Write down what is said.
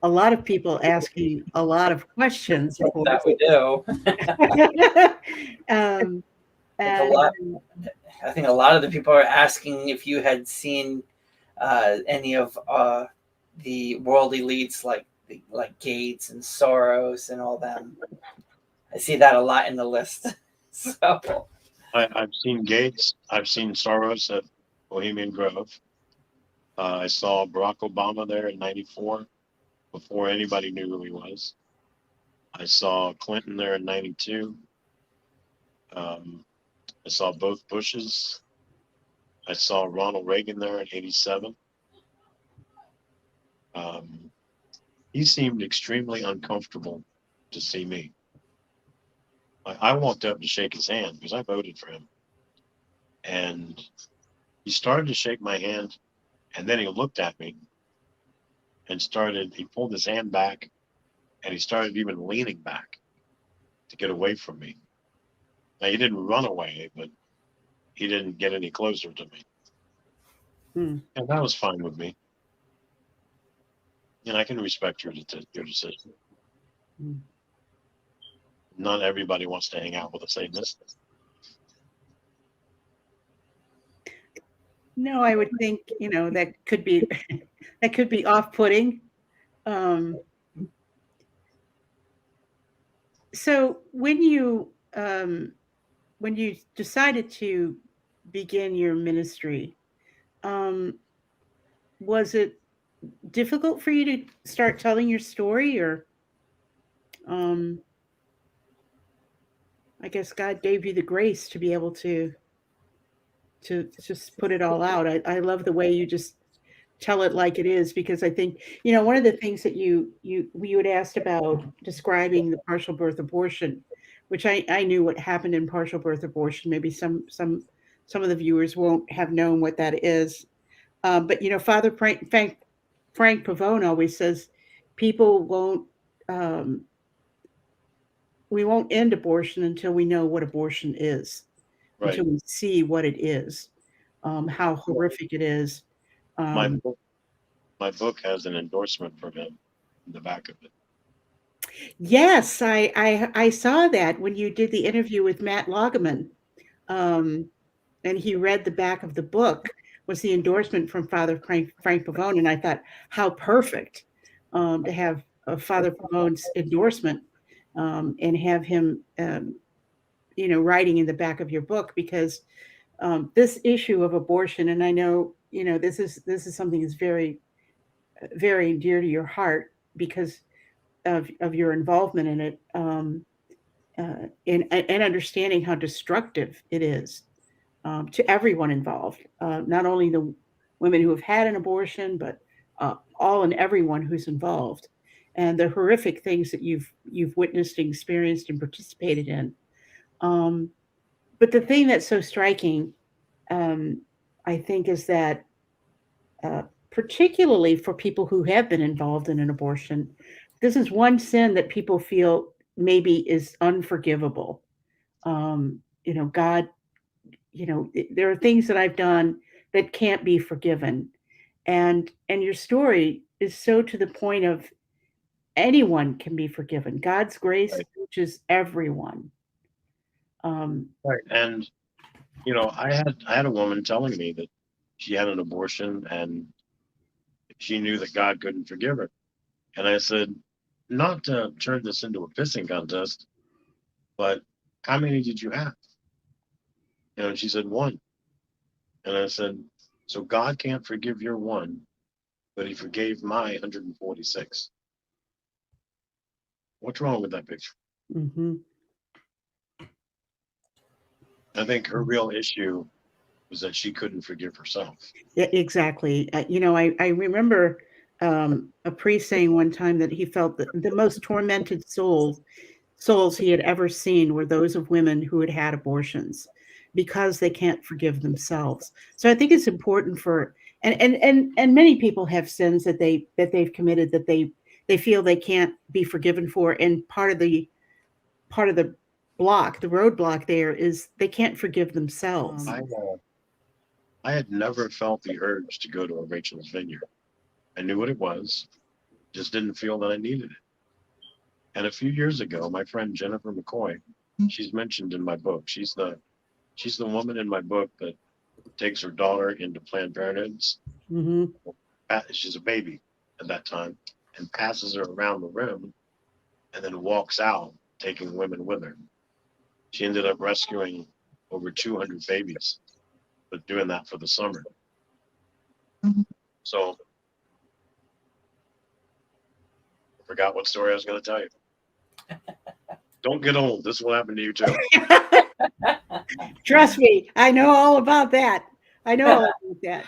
a lot of people asking a lot of questions, of That course. we do. um, I think a and lot. I think a lot of the people are asking if you had seen any of the world elites like Gates and Soros and all them. I see that a lot in the list. So I've seen Gates. I've seen Soros at Bohemian Grove. I saw Barack Obama there in '94 before anybody knew who he was. I saw Clinton there in '92. I saw both Bushes. I saw Ronald Reagan there in '87. Um, he seemed extremely uncomfortable to see me. I walked up to shake his hand because I voted for him. And he started to shake my hand, and then he looked at me and he pulled his hand back, and he started even leaning back to get away from me. Now, he didn't run away, but he didn't get any closer to me. And that was fine with me. And I can respect your decision. Not everybody wants to hang out with a Satanist. no, I would think, that could be off-putting. So when you decided to begin your ministry, was it difficult for you to start telling your story, or I guess God gave you the grace to be able to just put it all out? I love the way you just tell it like it is, because I think, one of the things that you had asked about describing the partial birth abortion, which I knew what happened in partial birth abortion. Maybe some of the viewers won't have known what that is. But Father Frank Pavone always says people we won't end abortion until we know what abortion is, Right. until we see what it is, how horrific it is. My book has an endorsement from him in the back of it. Yes, I saw that when you did the interview with Matt Loggeman, and he read the back of the book was the endorsement from Father Frank Pavone, and I thought, how perfect to have Father Pavone's endorsement, and have him, writing in the back of your book, because this issue of abortion, and I know this is something that's very, very dear to your heart because of your involvement in it, and understanding how destructive it is, to everyone involved, not only the women who have had an abortion, but all and everyone who's involved, and the horrific things that you've witnessed, experienced, and participated in. But the thing that's so striking, I think, is that particularly for people who have been involved in an abortion, this is one sin that people feel maybe is unforgivable. God, there are things that I've done that can't be forgiven. And your story is so to the point of anyone can be forgiven. God's grace reaches everyone. Right. And I had a woman telling me that she had an abortion and she knew that God couldn't forgive her. And I said, not to turn this into a pissing contest, but how many did you have? And she said, one. And I said, so God can't forgive your one, but he forgave my 146. What's wrong with that picture? Mm-hmm. I think her real issue was that she couldn't forgive herself. Yeah, exactly. I remember a priest saying one time that he felt that the most tormented souls he had ever seen were those of women who had had abortions, because they can't forgive themselves. So I think it's important for, and many people have sins that they've committed that they feel they can't be forgiven for, and part of the roadblock there is they can't forgive themselves. I had never felt the urge to go to a Rachel's Vineyard. I knew what it was. Just didn't feel that I needed it. And a few years ago, my friend Jennifer McCoy, she's mentioned in my book. She's the woman in my book that takes her daughter into Planned Parenthood's. Hmm. She's a baby at that time, and passes her around the room, and then walks out, taking women with her. She ended up rescuing over 200 babies, but doing that for the summer. So I forgot what story I was going to tell you. Don't get old. This will happen to you too. Trust me, I know all about that. I know all about that.